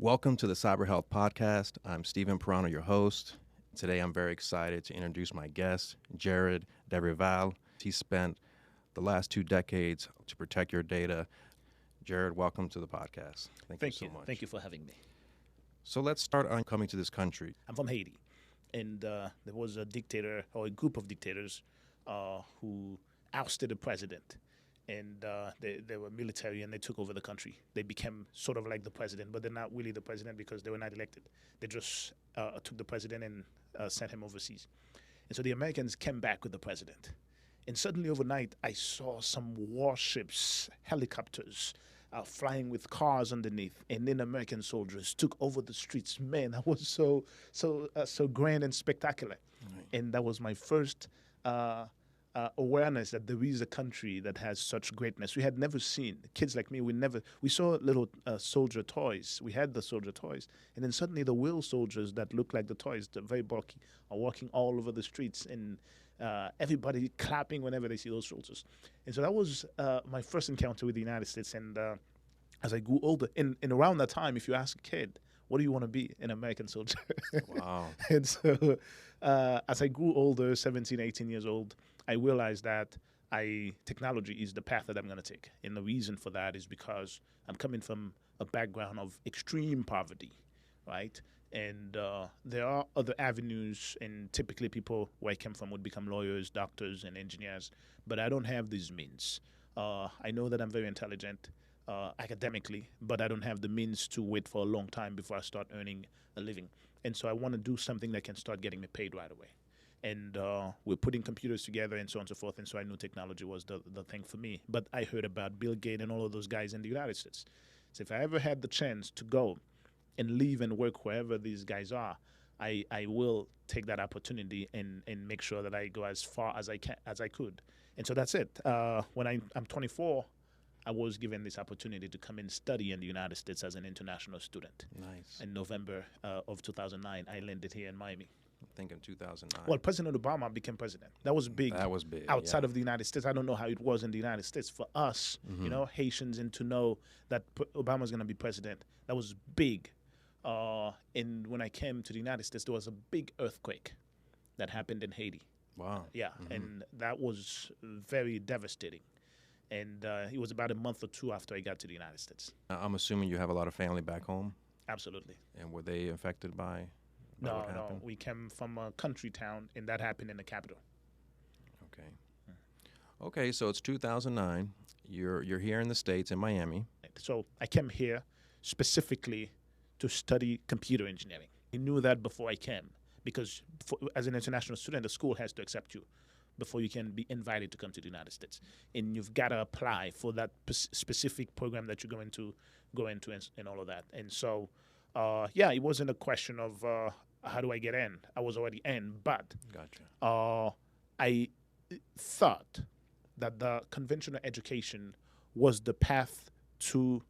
Welcome to the Cyber Health Podcast. I'm Stephen Perano, your host. Today I'm very excited to introduce my guest, Jared Derival. He spent the last 2 decades to protect your data. Jared, welcome to the podcast. Thank you so much. Thank you for having me. So let's start on coming to this country. I'm from Haiti, and there was a dictator or a group of dictators who ousted the president. And they were military and they took over the country. They became sort of like the president, but they're not really the president because they were not elected. They just took the president and sent him overseas. And so the Americans came back with the president. And suddenly overnight, I saw some warships, helicopters, flying with cars underneath, and then American soldiers took over the streets. Man, that was so grand and spectacular. Right. And that was my first awareness that there is a country that has such greatness. We had never seen, kids like me, we saw little soldier toys. We had the soldier toys. And then suddenly the real soldiers that look like the toys, the very bulky, are walking all over the streets and everybody clapping whenever they see those soldiers. And so that was my first encounter with the United States. And as I grew older, and around that time, if you ask a kid, what do you want to be? An American soldier. Wow. And so as I grew older, 17, 18 years old, I realized that technology is the path that I'm going to take. And the reason for that is because I'm coming from a background of extreme poverty, right? And there are other avenues, and typically people where I came from would become lawyers, doctors, and engineers, but I don't have these means. I know that I'm very intelligent academically, but I don't have the means to wait for a long time before I start earning a living. And so I want to do something that can start getting me paid right away. And we're putting computers together and so on and so forth. And so I knew technology was the thing for me. But I heard about Bill Gates and all of those guys in the United States. So if I ever had the chance to go and live and work wherever these guys are, I will take that opportunity and make sure that I go as far as I could. And so that's it. When I'm 24, I was given this opportunity to come and study in the United States as an international student. Nice. In November of 2009, I landed here in Miami. I think in 2009. Well, President Obama became president. That was big. That was big. Outside of the United States, I don't know how it was in the United States. For us, Haitians, and to know that Obama's going to be president, that was big. And when I came to the United States, there was a big earthquake that happened in Haiti. Wow. Yeah, and that was very devastating. And it was about a month or 2 after I got to the United States. I'm assuming you have a lot of family back home? Absolutely. And were they affected by No. what happened? We came from a country town, and that happened in the capital. Okay. Okay, so it's 2009. You're here in the States, in Miami. So I came here specifically to study computer engineering. I knew that before I came because as an international student, the school has to accept you before you can be invited to come to the United States. And you've got to apply for that specific program that you're going to go into and all of that. And so, it wasn't a question of how do I get in. I was already in, but Gotcha. I thought that the conventional education was the path to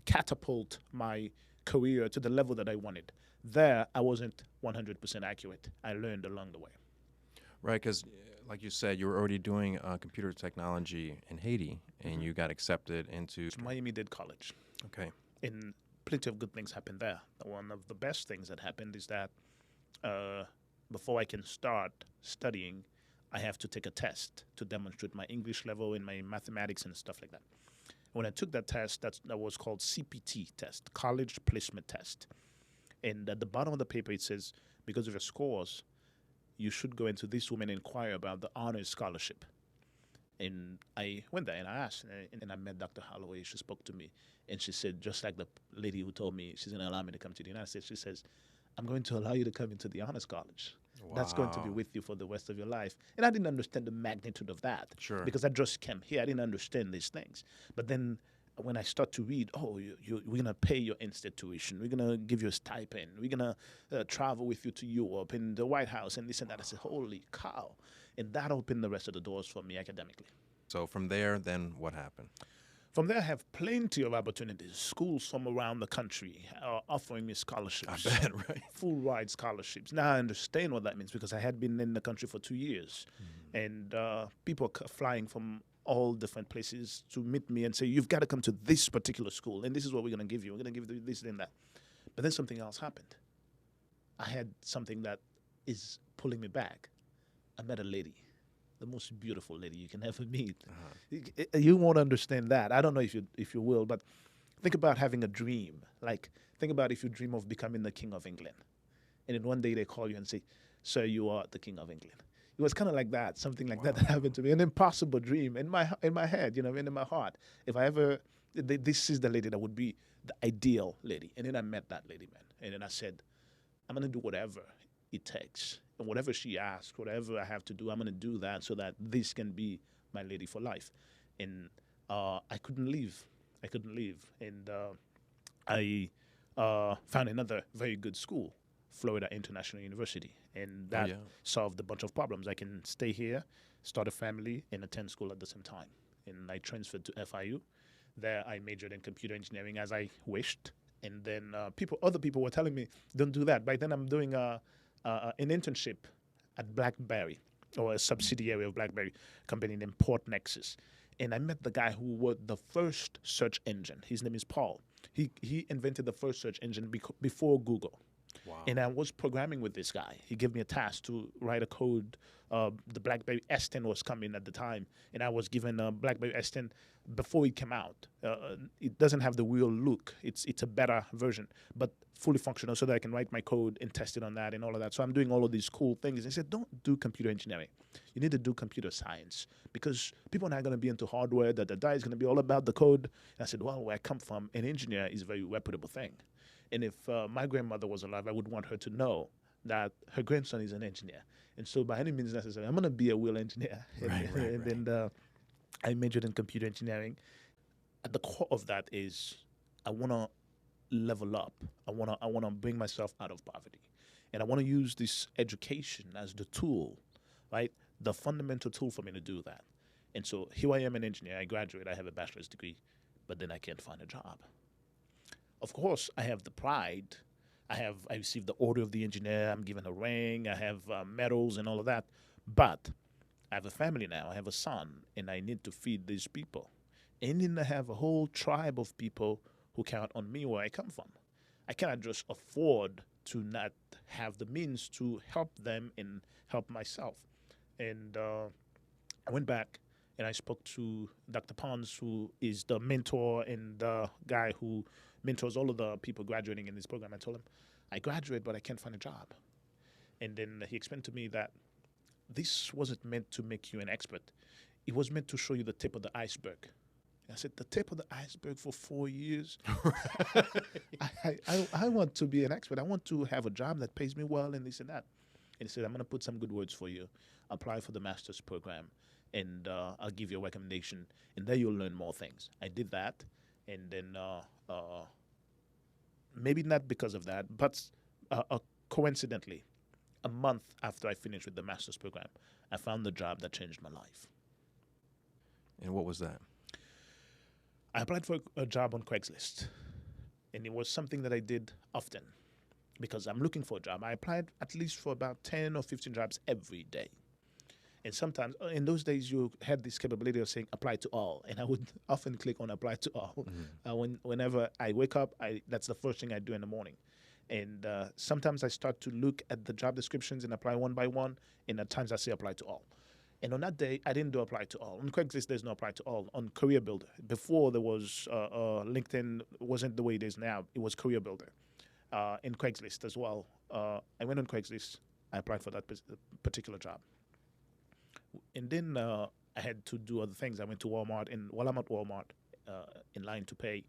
catapult my career to the level that I wanted. There, I wasn't 100% accurate. I learned along the way. Right, because like you said, you were already doing computer technology in Haiti, and you got accepted into Miami Dade College. Okay. And plenty of good things happened there. One of the best things that happened is that before I can start studying, I have to take a test to demonstrate my English level and my mathematics and stuff like that. When I took that test, that was called CPT test, College Placement Test. And at the bottom of the paper, it says, because of your scores, you should go into this room and inquire about the honors scholarship. And I went there and I asked, and I met Dr. Holloway. She spoke to me, and she said, just like the lady who told me she's going to allow me to come to the United States, she says, I'm going to allow you to come into the honors college. Wow. That's going to be with you for the rest of your life. And I didn't understand the magnitude of that. Sure. Because I just came here. I didn't understand these things. But then when I start to read, we're going to pay your institution. We're going to give you a stipend. We're going to travel with you to Europe and the White House and this and that. I said, holy cow. And that opened the rest of the doors for me academically. So from there, then what happened? From there, I have plenty of opportunities. Schools from around the country are offering me scholarships. I bet, right? Full ride scholarships. Now I understand what that means because I had been in the country for 2 years. And people flying from all different places to meet me and say, you've got to come to this particular school, and this is what we're going to give you. We're going to give you this and that. But then something else happened. I had something that is pulling me back. I met a lady, the most beautiful lady you can ever meet. You won't understand that. I don't know if you will, but think about having a dream. Like, think about if you dream of becoming the King of England. And then one day they call you and say, sir, you are the King of England. It was kind of like that, something like that happened to me. An impossible dream in my head, and in my heart. If I ever, this is the lady that would be the ideal lady. And then I met that lady, man. And then I said, I'm going to do whatever it takes. And whatever she asks, whatever I have to do, I'm going to do that so that this can be my lady for life. And I couldn't leave. And I found another very good school, Florida International University. And that solved a bunch of problems. I can stay here, start a family, and attend school at the same time. And I transferred to FIU. There I majored in computer engineering as I wished. And then other people were telling me, don't do that. By then I'm doing an internship at BlackBerry, or a subsidiary of BlackBerry, company named Port Nexus. And I met the guy who wrote the first search engine. His name is Paul. He invented the first search engine before Google. Wow. And I was programming with this guy. He gave me a task to write a code. The BlackBerry S10 was coming at the time, and I was given a BlackBerry S10 before it came out. It doesn't have the real look. It's a better version, but fully functional, so that I can write my code and test it on that and all of that. So I'm doing all of these cool things. He said, don't do computer engineering. You need to do computer science, because people are not going to be into hardware. The die is going to be all about the code. And I said, well, where I come from, an engineer is a very reputable thing. And if my grandmother was alive, I would want her to know that her grandson is an engineer. And so by any means necessary, I'm going to be a real engineer. And I majored in computer engineering. At the core of that is I want to level up. I want to bring myself out of poverty. And I want to use this education as the tool, right? The fundamental tool for me to do that. And so here I am, an engineer. I graduate. I have a bachelor's degree, but then I can't find a job. Of course, I have the pride. I received the Order of the Engineer. I'm given a ring. I have medals and all of that. But I have a family now. I have a son, and I need to feed these people. And then I have a whole tribe of people who count on me where I come from. I cannot just afford to not have the means to help them and help myself. And I went back and I spoke to Dr. Pons, who is the mentor and the guy who mentors all of the people graduating in this program. I told him, I graduate, but I can't find a job. And then he explained to me that this wasn't meant to make you an expert. It was meant to show you the tip of the iceberg. I said, the tip of the iceberg for 4 years? I want to be an expert. I want to have a job that pays me well and this and that. And he said, I'm going to put some good words for you. Apply for the master's program, and I'll give you a recommendation, and there you'll learn more things. I did that, and then maybe not because of that, but coincidentally, a month after I finished with the master's program, I found the job that changed my life. And what was that? I applied for a job on Craigslist, and it was something that I did often because I'm looking for a job. I applied at least for about 10 or 15 jobs every day. And sometimes, in those days, you had this capability of saying apply to all, and I would often click on apply to all. Whenever I wake up, that's the first thing I do in the morning. And sometimes I start to look at the job descriptions and apply one by one, and at times I say apply to all. And on that day, I didn't do apply to all. On Craigslist, there's no apply to all. On Career Builder, before there was LinkedIn wasn't the way it is now. It was Career Builder. In Craigslist as well. I went on Craigslist. I applied for that particular job. And then I had to do other things. I went to Walmart, and while I'm at Walmart in line to pay,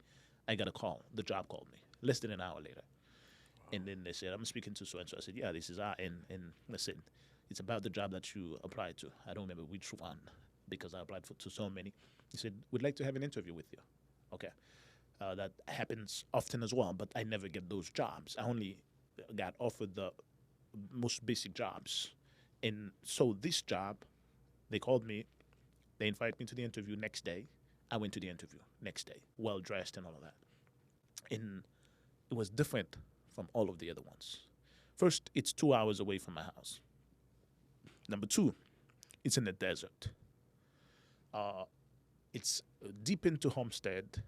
I got a call. The job called me less than an hour later. Wow. And then they said, I'm speaking to so-and-so. I said, yeah, this is I. And listen, it's about the job that you applied to. I don't remember which one because I applied to so many. He said, we'd like to have an interview with you. Okay. That happens often as well, but I never get those jobs. I only got offered the most basic jobs. And so this job, they called me. They invited me to the interview next day. I went to the interview next day, well-dressed and all of that. And it was different from all of the other ones. First, it's 2 hours away from my house. Number two, it's in the desert. it's deep into Homestead,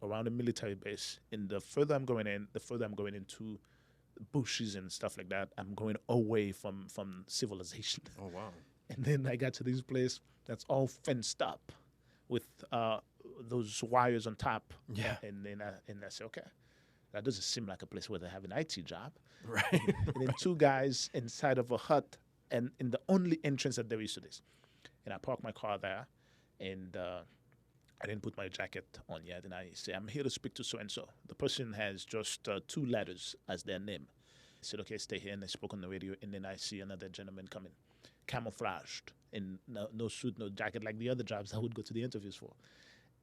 around a military base. And the further I'm going in, the further I'm going into bushes and stuff like that. I'm going away from civilization. Oh, wow. And then I got to this place that's all fenced up with those wires on top. Yeah. And then I said, okay, that doesn't seem like a place where they have an IT job. Right. And then two guys inside of a hut, and in the only entrance that there is to this. And I parked my car there, and I didn't put my jacket on yet. And I say, I'm here to speak to so-and-so. The person has just 2 letters as their name. I said, okay, stay here. And I spoke on the radio. And then I see another gentleman coming, camouflaged, in no suit, no jacket, like the other jobs I would go to the interviews for.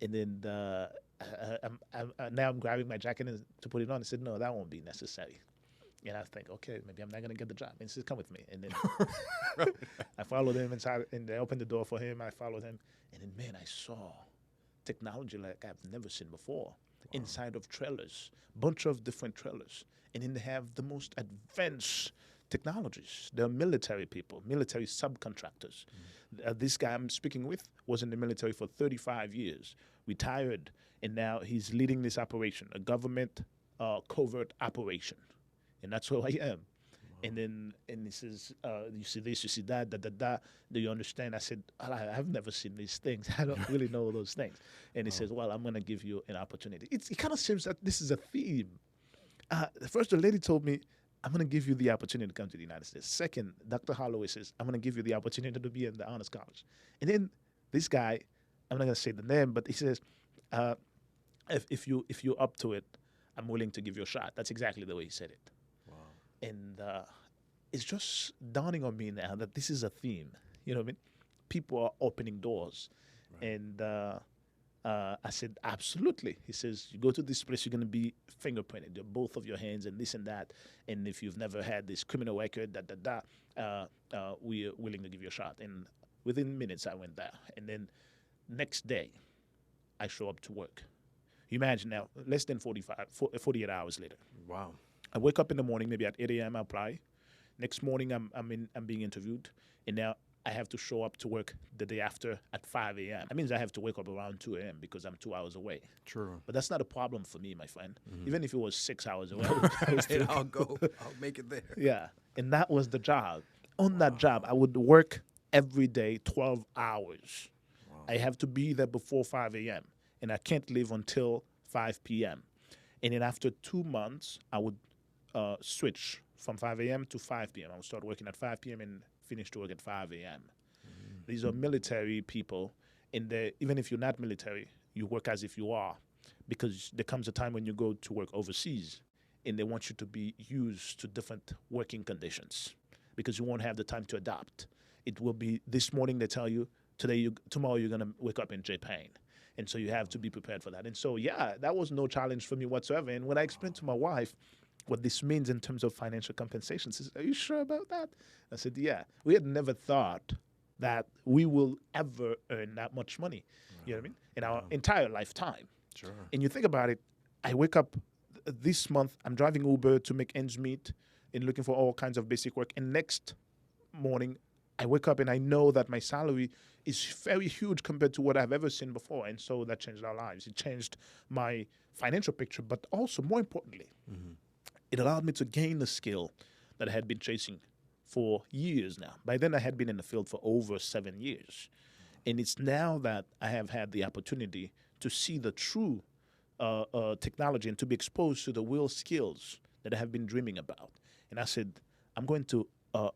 And then now I'm grabbing my jacket to put it on. I said, no, that won't be necessary. And I think, okay, maybe I'm not going to get the job. And he says, come with me. And then I followed him inside, and they opened the door for him. I followed him. And then, man, I saw technology like I've never seen before. Inside of trailers, bunch of different trailers. And then they have the most advanced technologies. They're military people, military subcontractors. This guy I'm speaking with was in the military for 35 years, retired, and now he's leading this operation, a government covert operation. And that's who I am. Wow. And he says, you see this, you see that, do you understand? I said, I've never seen these things. I don't really know those things. And he says, well, I'm going to give you an opportunity. It kind of seems that this is a theme. First, the lady told me, I'm going to give you the opportunity to come to the United States. Second, Dr. Holloway says, I'm going to give you the opportunity to be in the Honors College. And then this guy, I'm not going to say the name, but he says, if you're up to it, I'm willing to give you a shot. That's exactly the way he said it. Wow. And it's just dawning on me now that this is a theme. You know what I mean? People are opening doors. Right. And I said, absolutely. He says, you go to this place, you're going to be fingerprinted, both of your hands and this and that. And if you've never had this criminal record, we're willing to give you a shot. And within minutes, I went there. And then next day, I show up to work. You imagine now, less than 48 hours later. Wow. I wake up in the morning, maybe at 8 a.m. I apply. Next morning, I'm being interviewed. And now I have to show up to work the day after at 5 a.m. That means I have to wake up around 2 a.m. because I'm 2 hours away. True. But that's not a problem for me, my friend. Mm-hmm. Even if it was 6 hours away. I'll go. I'll make it there. Yeah. And that was the job. On that job, I would work every day 12 hours. Wow. I have to be there before 5 a.m. And I can't leave until 5 p.m. And then after 2 months, I would switch from 5 a.m. to 5 p.m. I would start working at 5 p.m. and finish to work at 5 a.m. These are military people, and even if you're not military, you work as if you are, because there comes a time when you go to work overseas, and they want you to be used to different working conditions, because you won't have the time to adapt. It will be this morning they tell you, tomorrow you're going to wake up in Japan. And so you have to be prepared for that. And so, yeah, that was no challenge for me whatsoever. And when I explained to my wife what this means in terms of financial compensation, she said, are you sure about that? I said, yeah. We had never thought that we will ever earn that much money, you know what I mean, in our entire lifetime. Sure. And you think about it, I wake up this month, I'm driving Uber to make ends meet and looking for all kinds of basic work. And next morning, I wake up and I know that my salary is very huge compared to what I've ever seen before. And so that changed our lives. It changed my financial picture, but also, more importantly, it allowed me to gain the skill that I had been chasing for years now. By then, I had been in the field for over 7 years. And it's now that I have had the opportunity to see the true technology and to be exposed to the real skills that I have been dreaming about. And I said, I'm going to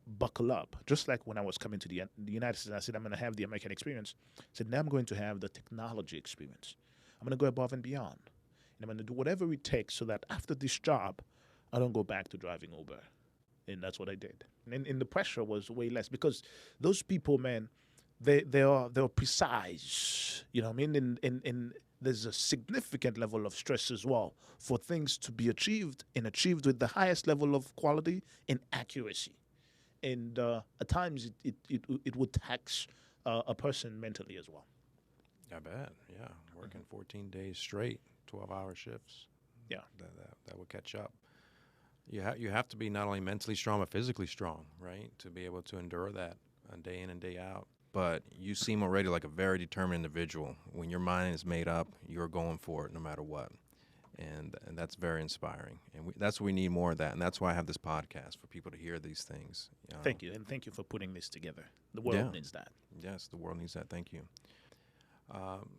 buckle up. Just like when I was coming to the United States, I said, I'm going to have the American experience. I said, now I'm going to have the technology experience. I'm going to go above and beyond. And I'm going to do whatever it takes so that after this job, I don't go back to driving Uber. And that's what I did. And the pressure was way less, because those people, man, they're precise. You know what I mean? And there's a significant level of stress as well for things to be achieved, and achieved with the highest level of quality and accuracy. And at times it would tax a person mentally as well. I bet, yeah. Working 14 days straight, 12-hour shifts. Yeah. That would catch up. You have to be not only mentally strong, but physically strong, right, to be able to endure that day in and day out. but you seem already like a very determined individual. When your mind is made up, you're going for it no matter what. And that's very inspiring. And that's what we need more of that. And that's why I have this podcast, for people to hear these things. Thank you. And thank you for putting this together. The world needs that. Yes, the world needs that. Thank you.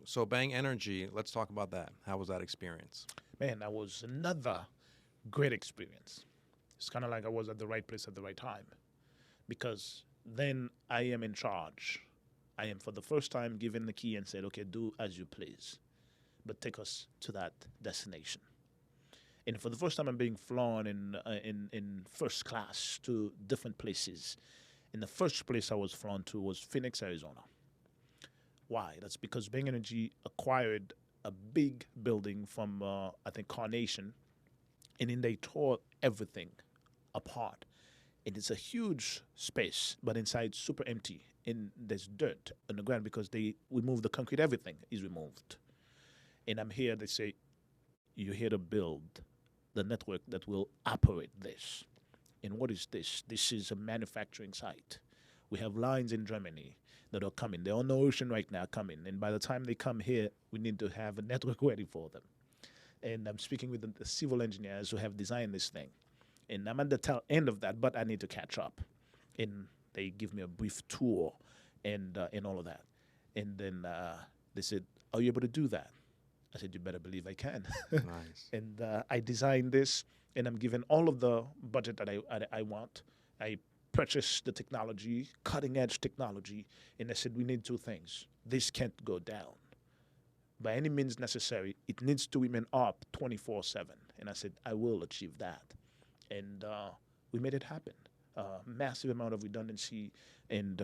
So Bang Energy, let's talk about that. How was that experience? Man, that was another great experience. It's kind of like I was at the right place at the right time, because then I am in charge. I am for the first time given the key and said, okay, do as you please, but take us to that destination. And for the first time, I'm being flown in first class to different places. And the first place I was flown to was Phoenix, Arizona. Why? That's because Bang Energy acquired a big building from, I think, Carnation, and then they tore everything apart. And it's a huge space, but inside super empty. And there's dirt on the ground because we moved the concrete, everything is removed. And I'm here, they say, you're here to build the network that will operate this. And what is this? This is a manufacturing site. We have lines in Germany that are coming. They're on the ocean right now coming. And by the time they come here, we need to have a network ready for them. And I'm speaking with the civil engineers who have designed this thing. And I'm at the tail end of that, but I need to catch up. And they give me a brief tour and all of that. And then they said, are you able to do that? I said, you better believe I can. Nice. And I designed this, and I'm given all of the budget that I want. I purchased the technology, cutting-edge technology, and I said, we need two things. This can't go down. By any means necessary, it needs to remain up 24/7. And I said, I will achieve that. And we made it happen. Massive amount of redundancy, and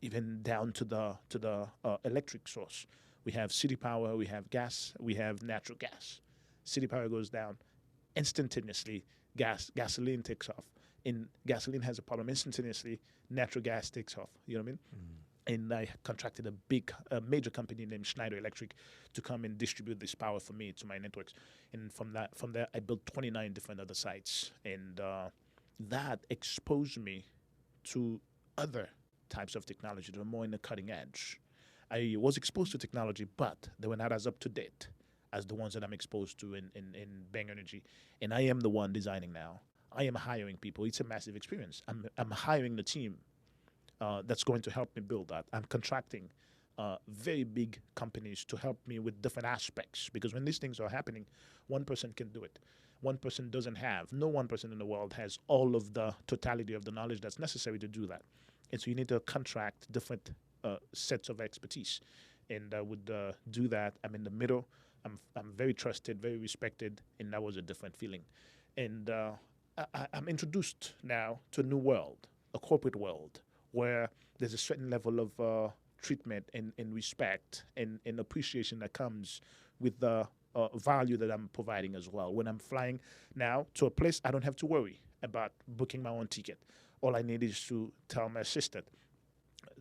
even down to the electric source. We have city power, we have gas, we have natural gas. City power goes down instantaneously. Gasoline takes off. And gasoline has a problem instantaneously. Natural gas takes off. You know what I mean? Mm. And I contracted a major company named Schneider Electric to come and distribute this power for me to my networks. And from there, I built 29 different other sites. And that exposed me to other types of technology that are more in the cutting edge. I was exposed to technology, but they were not as up to date as the ones that I'm exposed to in Bang Energy. And I am the one designing now. I am hiring people. It's a massive experience. I'm hiring the team that's going to help me build that. I'm contracting very big companies to help me with different aspects, because when these things are happening, one person can do it. One person doesn't have. No one person in the world has all of the totality of the knowledge that's necessary to do that. And so you need to contract different sets of expertise. And I would do that. I'm in the middle. I'm very trusted, very respected, and that was a different feeling. And I'm introduced now to a new world, a corporate world, where there's a certain level of treatment and respect and appreciation that comes with the value that I'm providing as well. When I'm flying now to a place, I don't have to worry about booking my own ticket. All I need is to tell my assistant,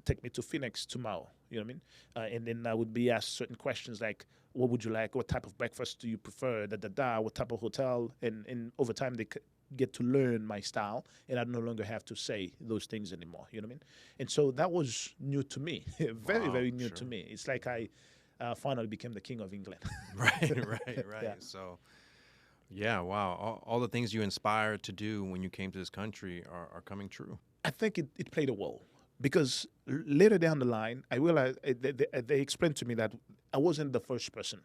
take me to Phoenix tomorrow. You know what I mean? And then I would be asked certain questions like, what would you like? What type of breakfast do you prefer? What type of hotel? And over time, they get to learn my style, and I no longer have to say those things anymore. You know what I mean? And so that was new to me, very, very new to me. It's like I finally became the king of England. Right. Yeah. So, yeah, wow. All the things you inspired to do when you came to this country are coming true. I think it played a role, because later down the line, I realized they explained to me that I wasn't the first person.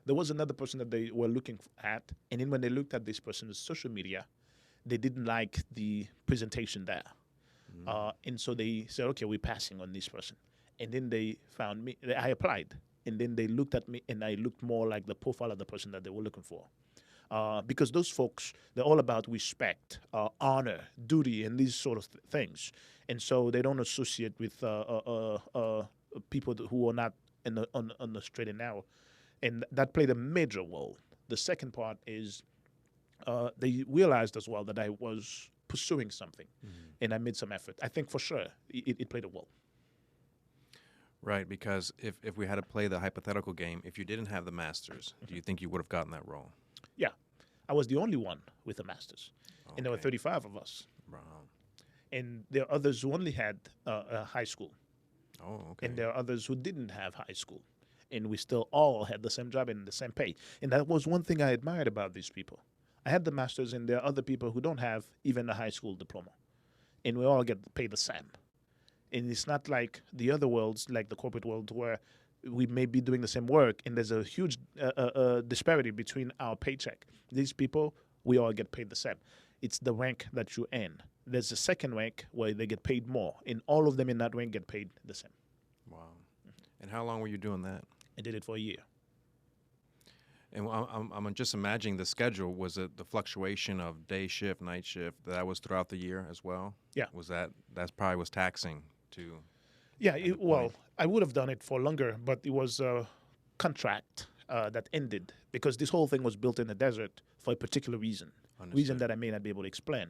There was another person that they were looking at, and then when they looked at this person's social media, they didn't like the presentation there. And so they said, okay, we're passing on this person. And then they found me. I applied, and then they looked at me, and I looked more like the profile of the person that they were looking for. Because those folks, they're all about respect, honor, duty, and these sort of things. And so they don't associate with people who are not on the straight and narrow. And that played a major role. The second part is they realized as well that I was pursuing something, and I made some effort. I think for sure it played a role. Right, because if we had to play the hypothetical game, if you didn't have the master's, do you think you would have gotten that role? Yeah. I was the only one with a master's, and there were 35 of us. Wow. And there are others who only had a high school. Oh, okay. And there are others who didn't have high school. And we still all had the same job and the same pay. And that was one thing I admired about these people. I had the masters, and there are other people who don't have even a high school diploma. And we all get paid the same. And it's not like the other worlds, like the corporate world, where we may be doing the same work and there's a huge disparity between our paycheck. These people, we all get paid the same. It's the rank that you're in. There's a second rank where they get paid more, and all of them in that rank get paid the same. Wow. And how long were you doing that? I did it for a year. And I'm just imagining the schedule. Was it the fluctuation of day shift, night shift? That was throughout the year as well? Yeah. That probably was taxing to... Yeah, well, I would have done it for longer, but it was a contract that ended because this whole thing was built in the desert for a particular reason. Understood. Reason that I may not be able to explain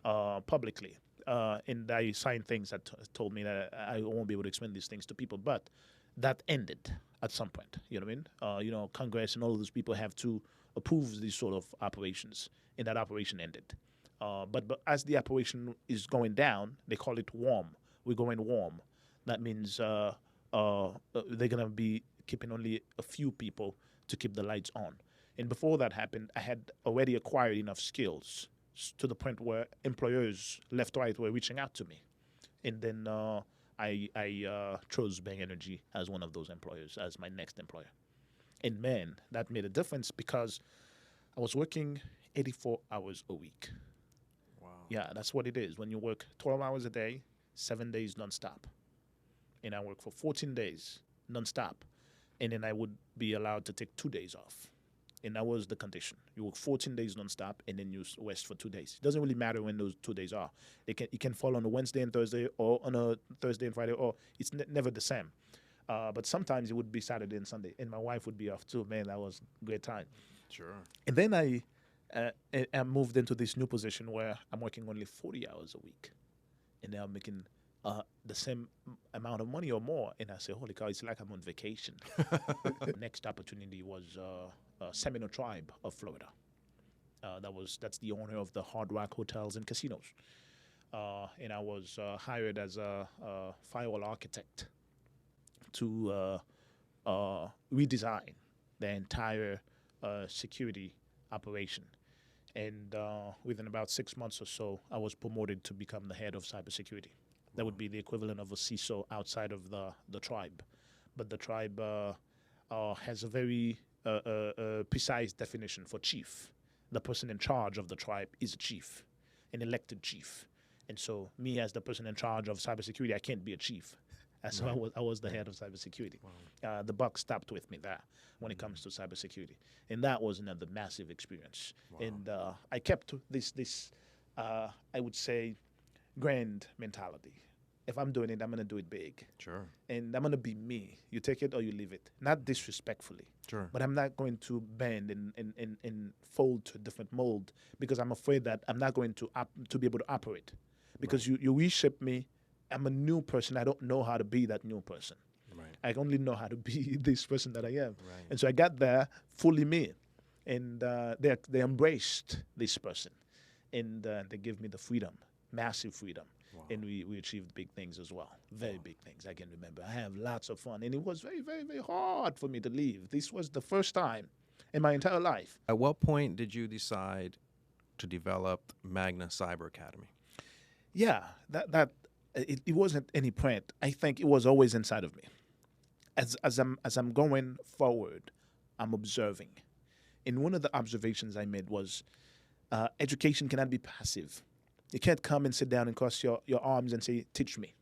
publicly. And I signed things that told me that I won't be able to explain these things to people, but that ended at some point. You know what I mean? Congress and all of those people have to approve these sort of operations, and that operation ended. But as the operation is going down, they call it warm. We're going warm. That means they're going to be keeping only a few people to keep the lights on. And before that happened, I had already acquired enough skills to the point where employers left, right were reaching out to me. And then I chose Bang Energy as one of those employers, as my next employer. And man, that made a difference because I was working 84 hours a week. Wow. Yeah, that's what it is. When you work 12 hours a day, 7 days nonstop. And I work for 14 days nonstop. And then I would be allowed to take 2 days off. And that was the condition. You work 14 days nonstop, and then you rest for 2 days. It doesn't really matter when those 2 days are. It can fall on a Wednesday and Thursday, or on a Thursday and Friday, or it's never the same. But sometimes it would be Saturday and Sunday, and my wife would be off too. Man, that was a great time. Sure. And then I moved into this new position where I'm working only 40 hours a week, and now I'm making the same amount of money or more. And I say, holy cow, it's like I'm on vacation. Next opportunity was Seminole Tribe of Florida. That's the owner of the Hard Rock hotels and casinos. And I was hired as a firewall architect to redesign the entire security operation. And within about 6 months or so, I was promoted to become the head of cybersecurity. That would be the equivalent of a CISO outside of the tribe. But the tribe has a very precise definition for chief. The person in charge of the tribe is a chief, an elected chief. And so me as the person in charge of cybersecurity, I can't be a chief. And so I was the head of cybersecurity. Wow. The buck stopped with me there when it comes to cybersecurity. And that was another massive experience. Wow. And I kept this I would say, grand mentality. If I'm doing it, I'm going to do it big. Sure. And I'm going to be me. You take it or you leave it. Not disrespectfully. Sure. But I'm not going to bend and fold to a different mold because I'm afraid that I'm not going to be able to operate. Because right. you reshape me. I'm a new person. I don't know how to be that new person. Right. I only know how to be this person that I am. Right. And so I got there fully me. And they embraced this person. And they gave me the freedom, massive freedom. Wow. And we achieved big things as well, very big things. I can remember. I have lots of fun. And it was very, very, very hard for me to leave. This was the first time in my entire life. At what point did you decide to develop Magna Cyber Academy? Yeah, it wasn't any point. I think it was always inside of me. As I'm going forward, I'm observing. And one of the observations I made was education cannot be passive. You can't come and sit down and cross your arms and say, teach me.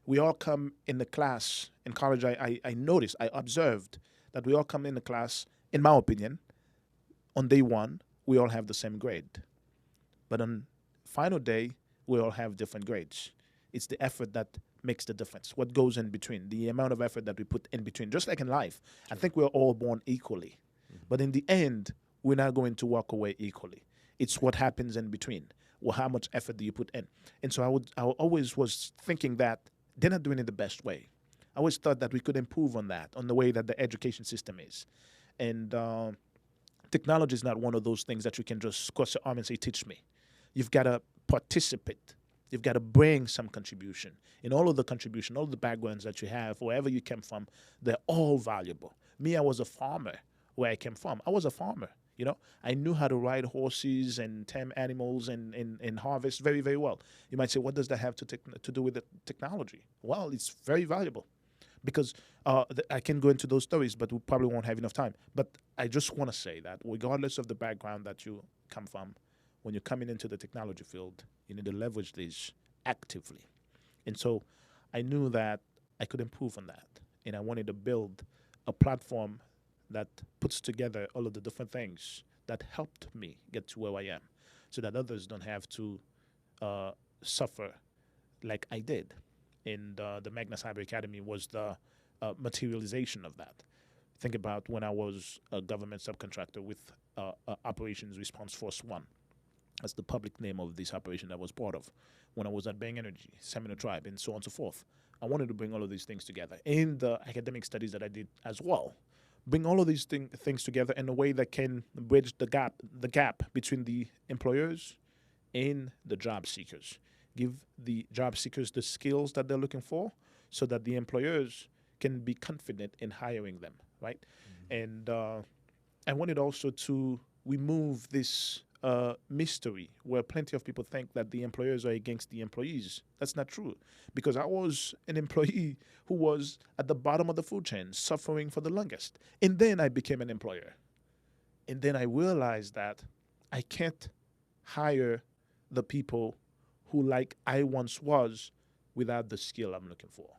We all come in the class in college. I noticed, I observed that we all come in the class, in my opinion, on day one, we all have the same grade. But on final day, we all have different grades. It's the effort that makes the difference. What goes in between, the amount of effort that we put in between, just like in life. Sure. I think we're all born equally. Mm-hmm. But in the end, we're not going to walk away equally. It's what happens in between. Well, how much effort do you put in? And so I always was thinking that they're not doing it the best way. I always thought that we could improve on that, on the way that the education system is. And technology is not one of those things that you can just cross your arm and say, teach me. You've got to participate You've got to bring some contribution. In all of the contribution, all of the backgrounds that you have, wherever you came from, they're all valuable. Me, I was a farmer where I came from. I was a farmer. I knew how to ride horses and tame animals and harvest very, very well. You might say, what does that have to do with the technology? Well, it's very valuable because I can go into those stories, but we probably won't have enough time. But I just want to say that regardless of the background that you come from, when you're coming into the technology field, you need to leverage these actively. And so I knew that I could improve on that. And I wanted to build a platform that puts together all of the different things that helped me get to where I am so that others don't have to suffer like I did. And the Magna Cyber Academy was the materialization of that. Think about when I was a government subcontractor with Operations Response Force 1. That's the public name of this operation that I was part of. When I was at Bang Energy, Seminole Tribe, and so on and so forth. I wanted to bring all of these things together. In the academic studies that I did as well, bring all of these things together in a way that can bridge the gap between the employers and the job seekers. Give the job seekers the skills that they're looking for so that the employers can be confident in hiring them, right? Mm-hmm. And I wanted also to remove this mystery where plenty of people think that the employers are against the employees. That's not true, because I was an employee who was at the bottom of the food chain, suffering for the longest. And then I became an employer. And then I realized that I can't hire the people who like I once was without the skill I'm looking for.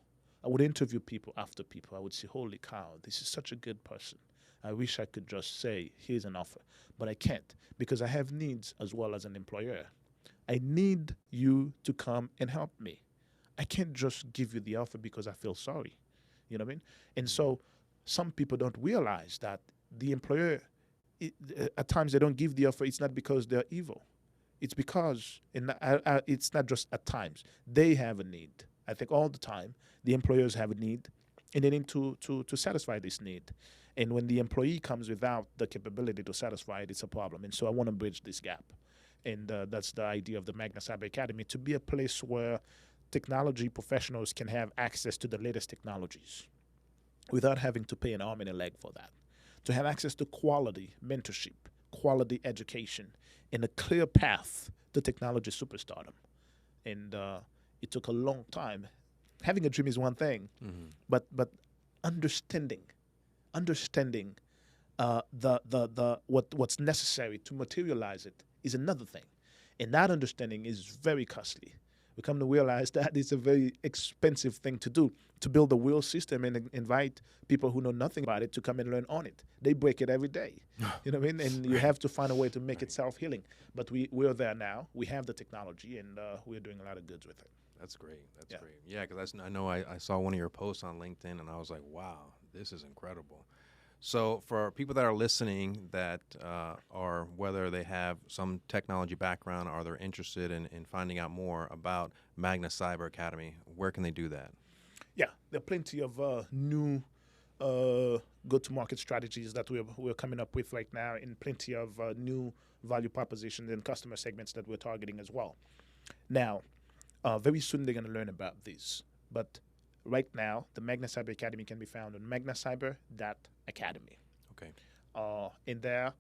I would interview people after people. I would say, holy cow, this is such a good person. I wish I could just say, here's an offer. But I can't, because I have needs as well as an employer. I need you to come and help me. I can't just give you the offer because I feel sorry. You know what I mean? And so some people don't realize that the employer, at times they don't give the offer. It's not because they're evil. It's because, it's not just at times, they have a need. I think all the time, the employers have a need, and they need to satisfy this need. And when the employee comes without the capability to satisfy it, it's a problem. And so I want to bridge this gap. And that's the idea of the Magna Cyber Academy, to be a place where technology professionals can have access to the latest technologies without having to pay an arm and a leg for that. To have access to quality mentorship, quality education, and a clear path to technology superstardom. And it took a long time. Having a dream is one thing, but understanding what's necessary to materialize it is another thing. And that understanding is very costly. We come to realize that it's a very expensive thing to do, to build a real system and invite people who know nothing about it to come and learn on it. They break it every day. You know what I mean? And you have to find a way to make it self-healing. But we're there now. We have the technology, and we're doing a lot of goods with it. That's great. That's great. Yeah, because I know I saw one of your posts on LinkedIn, and I was like, wow, this is incredible. So for people that are listening that are, whether they have some technology background or they're interested in finding out more about Magna Cyber Academy, where can they do that? Yeah, there are plenty of new go-to-market strategies that we're coming up with right now, and plenty of new value propositions and customer segments that we're targeting as well. Now, very soon they're going to learn about this, but right now, the Magna Cyber Academy can be found on magnacyber.academy. Okay. In there,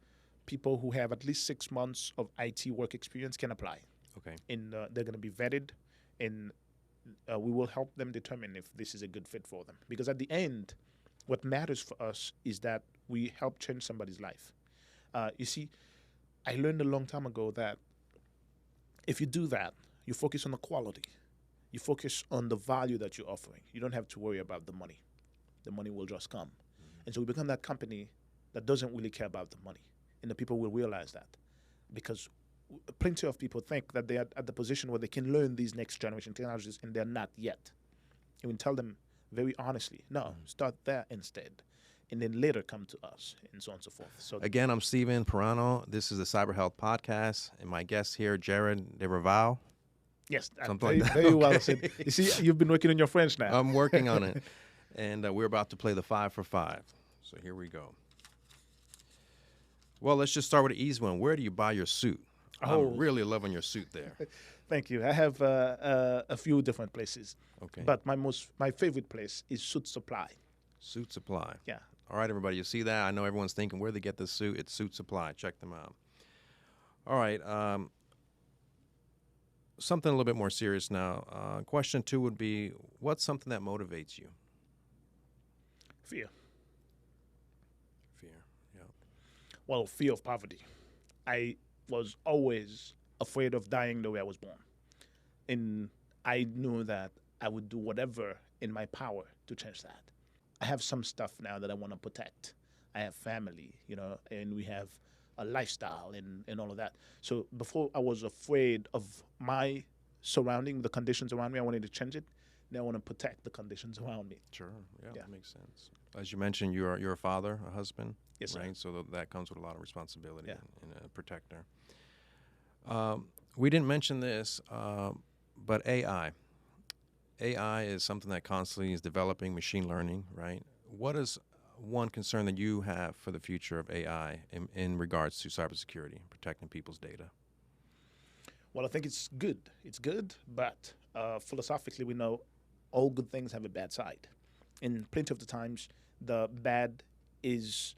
people who have at least 6 months of IT work experience can apply. Okay. And they're going to be vetted, and we will help them determine if this is a good fit for them. Because at the end, what matters for us is that we help change somebody's life. You see, I learned a long time ago that if you do that, you focus on the quality. You focus on the value that you're offering. You don't have to worry about the money. The money will just come. And so we become that company that doesn't really care about the money. And the people will realize that. Because plenty of people think that they are at the position where they can learn these next generation technologies, and they're not yet. And we tell them very honestly, no, start there instead. And then later come to us, and so on and so forth. So again, I'm Steven Perano. This is the Cyber Health Podcast, and my guest here, Jared Derival. Yes, Something like that. Very well said. You see, you've been working on your French now. I'm working on it. And we're about to play the 5 for 5. So here we go. Well, let's just start with the easy one. Where do you buy your suit? I'm really loving your suit there. Thank you. I have a few different places, Okay. but my favorite place is Suit Supply. Suit Supply. Yeah. All right, everybody. You see that? I know everyone's thinking, where they get this suit? It's Suit Supply. Check them out. All right. Something a little bit more serious now. Question 2 would be, what's something that motivates you? Fear. Fear. Yeah. Well, fear of poverty. I was always afraid of dying the way I was born. And I knew that I would do whatever in my power to change that. I have some stuff now that I want to protect. I have family, and we have a lifestyle and all of that. So before I was afraid of my surrounding, the conditions around me, I wanted to change it. Now I want to protect the conditions around me. Sure. Yeah, Yeah. that makes sense. As you mentioned, you're a father, a husband. Yes, sir. Right. So that comes with a lot of responsibility Yeah. and a protector. We didn't mention this, but AI. AI is something that constantly is developing, machine learning, right? What is one concern that you have for the future of AI in regards to cybersecurity, protecting people's data? Well, I think it's good. It's good, but philosophically, we know all good things have a bad side. And plenty of the times, the bad is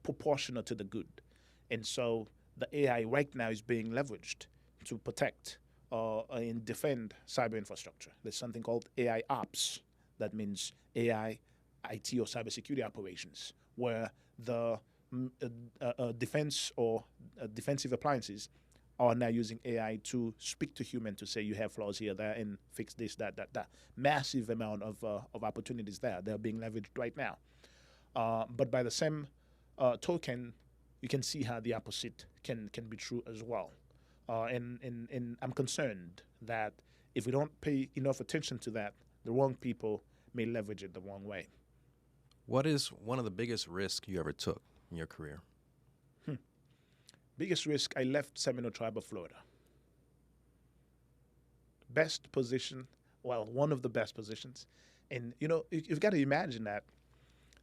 proportional to the good. And so the AI right now is being leveraged to protect and defend cyber infrastructure. There's something called AI ops. That means AI, IT, or cybersecurity operations, where the defense or defensive appliances are now using AI to speak to human to say you have flaws here, there, and fix this, that. Massive amount of opportunities there. They're being leveraged right now. But by the same token, you can see how the opposite can be true as well. And I'm concerned that if we don't pay enough attention to that, the wrong people may leverage it the wrong way. What is one of the biggest risks you ever took in your career? Biggest risk, I left Seminole Tribe of Florida. Best position, well, one of the best positions. And, you've got to imagine that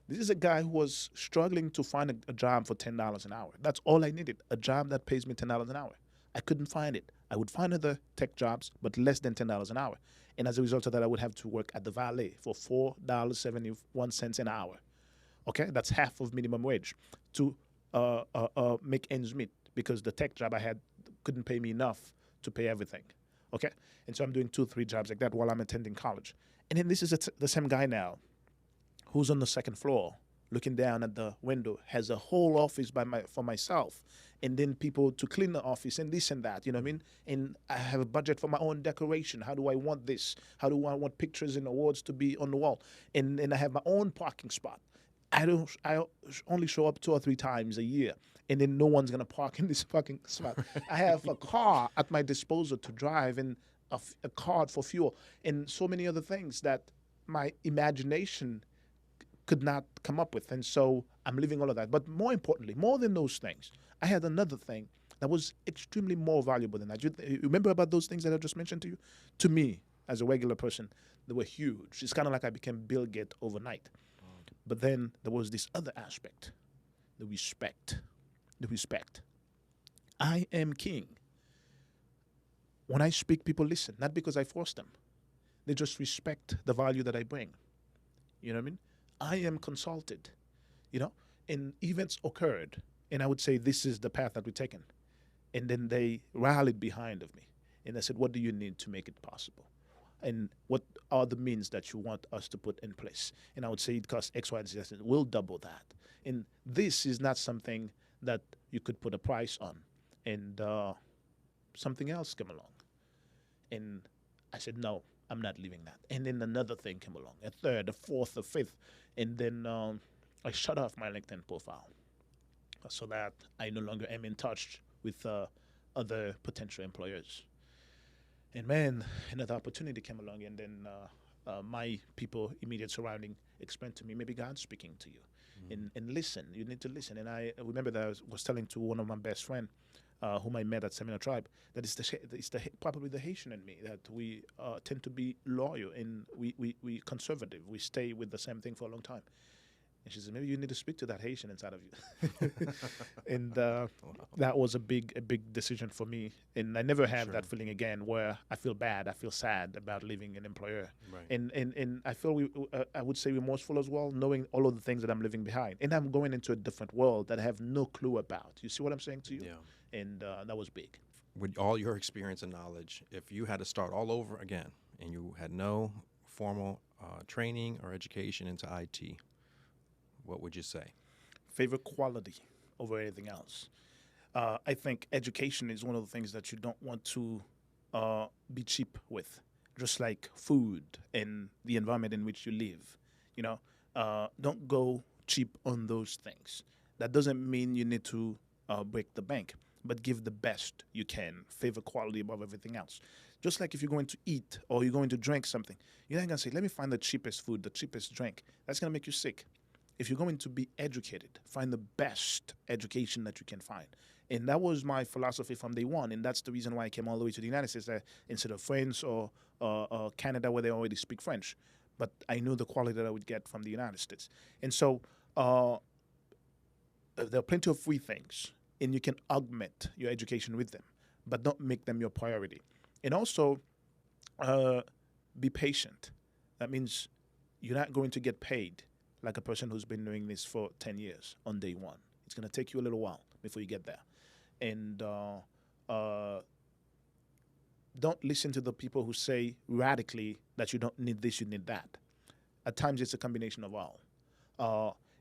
this is a guy who was struggling to find a job for $10 an hour. That's all I needed, a job that pays me $10 an hour. I couldn't find it. I would find other tech jobs, but less than $10 an hour. And as a result of that, I would have to work at the valet for $4.71 an hour. Okay, that's half of minimum wage to make ends meet, because the tech job I had couldn't pay me enough to pay everything. Okay, and so I'm doing 2-3 jobs like that while I'm attending college. And then this is the same guy now who's on the second floor looking down at the window, has a whole office for myself, and then people to clean the office and this and that, you know what I mean? And I have a budget for my own decoration. How do I want this? How do I want pictures and awards to be on the wall? And I have my own parking spot. I only show up 2 or 3 times a year, and then no one's gonna park in this parking spot. I have a car at my disposal to drive, and a card for fuel, and so many other things that my imagination could not come up with. And so I'm leaving all of that. But more importantly, more than those things, I had another thing that was extremely more valuable than that. You remember about those things that I just mentioned to you? To me, as a regular person, they were huge. It's kind of like I became Bill Gates overnight. But then there was this other aspect, the respect. The respect. I am king. When I speak, people listen, not because I force them. They just respect the value that I bring. You know what I mean? I am consulted, and events occurred, and I would say, this is the path that we're taking. And then they rallied behind of me. And I said, what do you need to make it possible? And what are the means that you want us to put in place? And I would say it costs X, Y, and Z. I said, we'll double that. And this is not something that you could put a price on. And something else came along. And I said, no, I'm not leaving that. And then another thing came along, a third, a fourth, a fifth. And then I shut off my LinkedIn profile so that I no longer am in touch with other potential employers. And man, another opportunity came along, and then my people, immediate surrounding, explained to me, maybe God's speaking to you. And listen, you need to listen. And I remember that I was telling to one of my best friends, whom I met at Seminole Tribe, that it's probably the Haitian in me, that we tend to be loyal, and we conservative. We stay with the same thing for a long time. And she said, maybe you need to speak to that Haitian inside of you. And Wow. that was a big decision for me. And I never have Sure. that feeling again where I feel bad, I feel sad about leaving an employer. Right. And I feel I would say remorseful as well, knowing all of the things that I'm leaving behind. And I'm going into a different world that I have no clue about. You see what I'm saying to you? Yeah. And that was big. With all your experience and knowledge, if you had to start all over again and you had no formal training or education into IT, what would you say? Favorite quality over anything else. I think education is one of the things that you don't want to be cheap with, just like food and the environment in which you live. You know, don't go cheap on those things. That doesn't mean you need to break the bank, but give the best you can. Favor quality above everything else. Just like if you're going to eat or you're going to drink something, you're not going to say, let me find the cheapest food, the cheapest drink. That's going to make you sick. If you're going to be educated, find the best education that you can find. And that was my philosophy from day one. And that's the reason why I came all the way to the United States instead of France or Canada, where they already speak French. But I knew the quality that I would get from the United States. And so there are plenty of free things, and you can augment your education with them, but don't make them your priority. And also, be patient. That means you're not going to get paid like a person who's been doing this for 10 years on day one. It's going to take you a little while before you get there. And don't listen to the people who say radically that you don't need this, you need that. At times, it's a combination of all.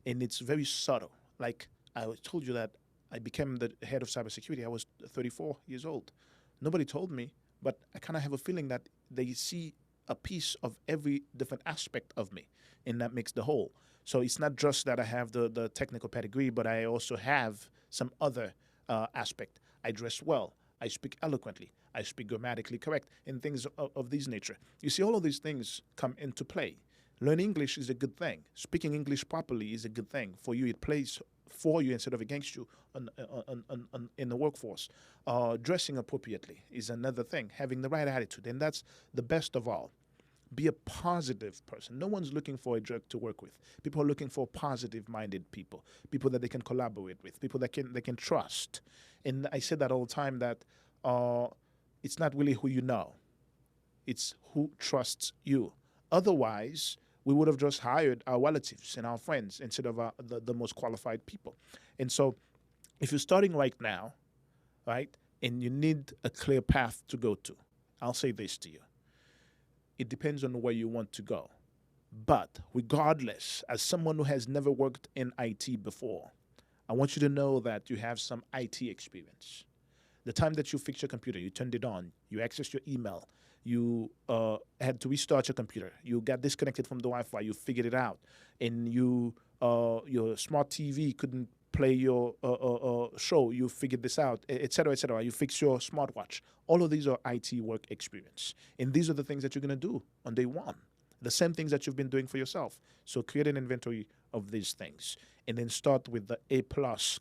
And it's very subtle. Like I told you that I became the head of cybersecurity. I was 34 years old. Nobody told me, but I kind of have a feeling that they see a piece of every different aspect of me, and that makes the whole. So it's not just that I have the technical pedigree, but I also have some other aspect. I dress well. I speak eloquently. I speak grammatically correct, and things of this nature. You see, all of these things come into play. Learning English is a good thing. Speaking English properly is a good thing. For you, it plays for you instead of against you in the workforce. Dressing appropriately is another thing. Having the right attitude, and that's the best of all. Be a positive person. No one's looking for a jerk to work with. People are looking for positive-minded people, people that they can collaborate with, people that they can trust. And I say that all the time, that it's not really who you know. It's who trusts you. Otherwise, we would have just hired our relatives and our friends instead of the most qualified people. And so if you're starting right now, right, and you need a clear path to go to, I'll say this to you. It depends on where you want to go. But regardless, as someone who has never worked in IT before, I want you to know that you have some IT experience. The time that you fixed your computer, you turned it on, you accessed your email, you had to restart your computer, you got disconnected from the Wi-Fi, you figured it out, and your smart TV couldn't play your show, you figured this out, et cetera, et cetera. You fix your smartwatch. All of these are IT work experience. And these are the things that you're going to do on day one. The same things that you've been doing for yourself. So create an inventory of these things. And then start with the A+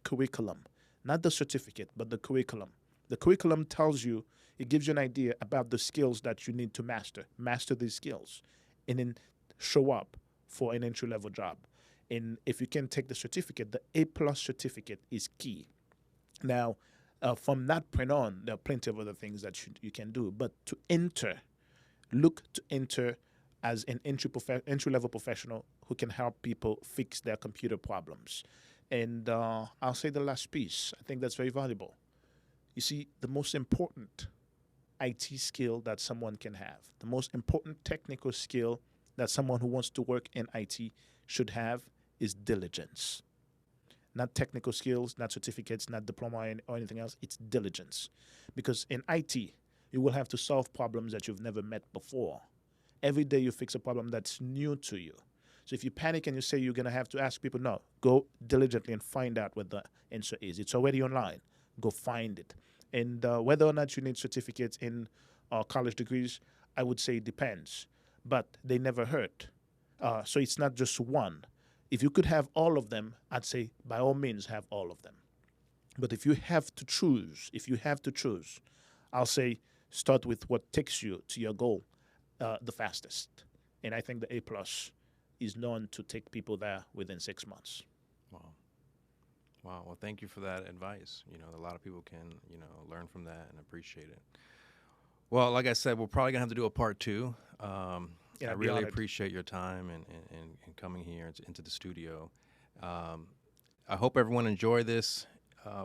curriculum. Not the certificate, but the curriculum. The curriculum tells you, it gives you an idea about the skills that you need to master. Master these skills. And then show up for an entry-level job. And if you can take the certificate, the A+ certificate is key. Now, from that point on, there are plenty of other things that you can do. But to enter, look to enter as an entry-level professional who can help people fix their computer problems. And I'll say the last piece. I think that's very valuable. You see, the most important IT skill that someone can have, the most important technical skill that someone who wants to work in IT should have is diligence. Not technical skills, not certificates, not diploma or anything else. It's diligence. Because in IT, you will have to solve problems that you've never met before. Every day you fix a problem that's new to you. So if you panic and you say you're going to have to ask people, no, go diligently and find out what the answer is. It's already online. Go find it. And whether or not you need certificates in college degrees, I would say it depends. But they never hurt. So it's not just one. If you could have all of them, I'd say by all means have all of them. But if you have to choose, I'll say start with what takes you to your goal the fastest. And I think the A+ is known to take people there within 6 months. Wow. Wow. Well, thank you for that advice. A lot of people can, learn from that and appreciate it. Well, like I said, we're probably going to have to do a part 2. I really appreciate your time and coming here into the studio. I hope everyone enjoyed this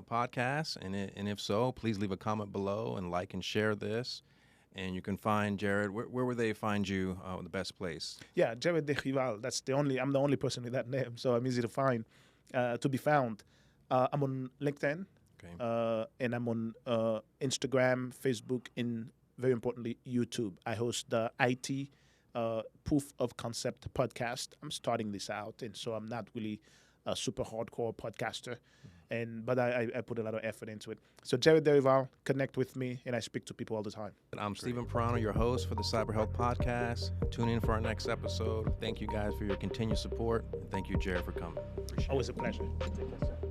podcast, and if so, please leave a comment below and like and share this. And you can find Jared. Where would they find you? The best place? Yeah, Jared Derival. I'm the only person with that name, so I'm easy to find, to be found. I'm on LinkedIn, and I'm on Instagram, Facebook, and very importantly, YouTube. I host the IT Proof of Concept podcast. I'm starting this out, and so I'm not really a super hardcore podcaster, but I put a lot of effort into it. So Jared Derival, connect with me, and I speak to people all the time. I'm Stephen Perano, your host for the Cyber Health Podcast. Tune in for our next episode. Thank you guys for your continued support. And thank you, Jared, for coming. Always a pleasure. Take care, sir.